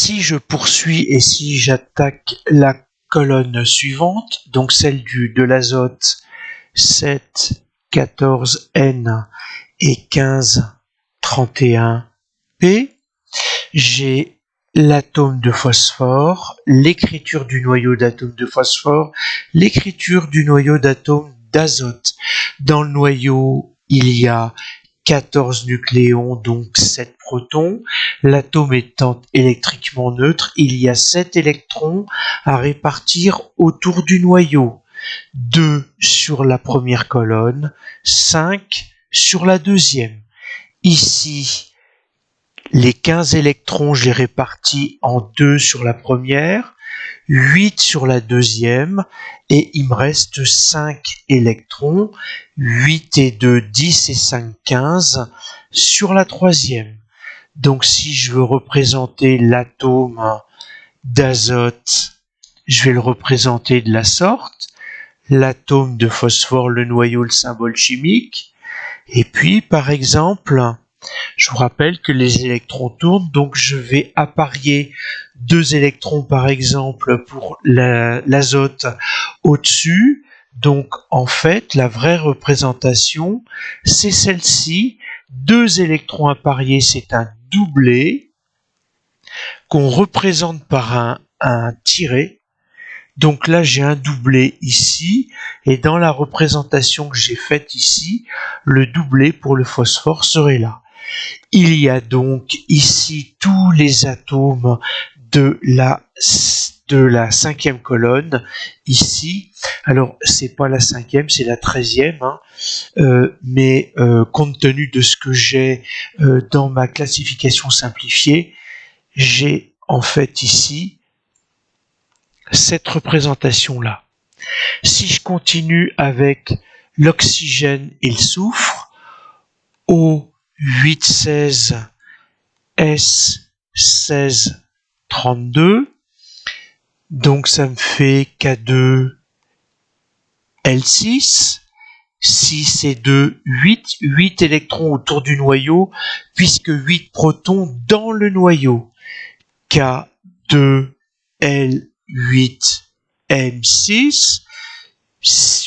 Si je poursuis et si j'attaque la colonne suivante, donc celle de l'azote 7, 14 N et 15, 31 P, j'ai l'atome de phosphore, l'écriture du noyau d'atome de phosphore, l'écriture du noyau d'atome d'azote. Dans le noyau, il y a 14 nucléons, donc 7 protons. L'atome étant électriquement neutre, il y a 7 électrons à répartir autour du noyau. 2 sur la première colonne, 5 sur la deuxième. Ici, les 15 électrons, je les répartis en 2 sur la première, 8 sur la deuxième, et il me reste 5 électrons, 8 et 2, 10 et 5, 15, sur la troisième. Donc si je veux représenter l'atome d'azote, je vais le représenter de la sorte, l'atome de phosphore, le noyau, le symbole chimique, et puis par exemple, je vous rappelle que les électrons tournent, donc je vais apparier 2 électrons par exemple pour l'azote au-dessus. Donc en fait, la vraie représentation, c'est celle-ci. 2 électrons appariés, c'est un doublet qu'on représente par un tiret. Donc là, j'ai un doublet ici, et dans la représentation que j'ai faite ici, le doublet pour le phosphore serait là. Il y a donc ici tous les atomes de la 5e colonne, ici. Alors, c'est pas la 5e, c'est la 13e, mais compte tenu de ce que j'ai dans ma classification simplifiée, j'ai en fait ici cette représentation-là. Si je continue avec l'oxygène et le soufre, O816, S1632, donc ça me fait K2, L6, 6 et 2, 8, 8 électrons autour du noyau, puisque 8 protons dans le noyau. K2, L8, M6,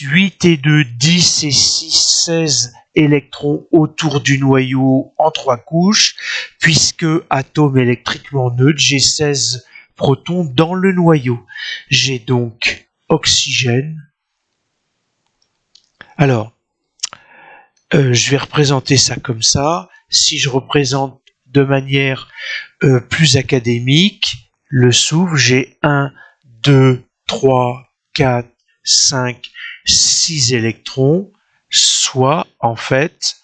8 et 2, 10 et 6, 16 électrons autour du noyau en 3 couches, puisque atome électriquement neutre, j'ai 16 protons dans le noyau. J'ai donc oxygène. Alors, je vais représenter ça comme ça. Si je représente de manière plus académique, le soufre, j'ai 1, 2, 3, 4, 5, 6 électrons, soit en fait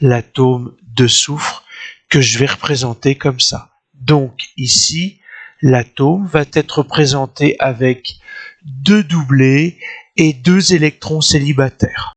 l'atome de soufre que je vais représenter comme ça. Donc ici, l'atome va être représenté avec 2 doublets et 2 électrons célibataires.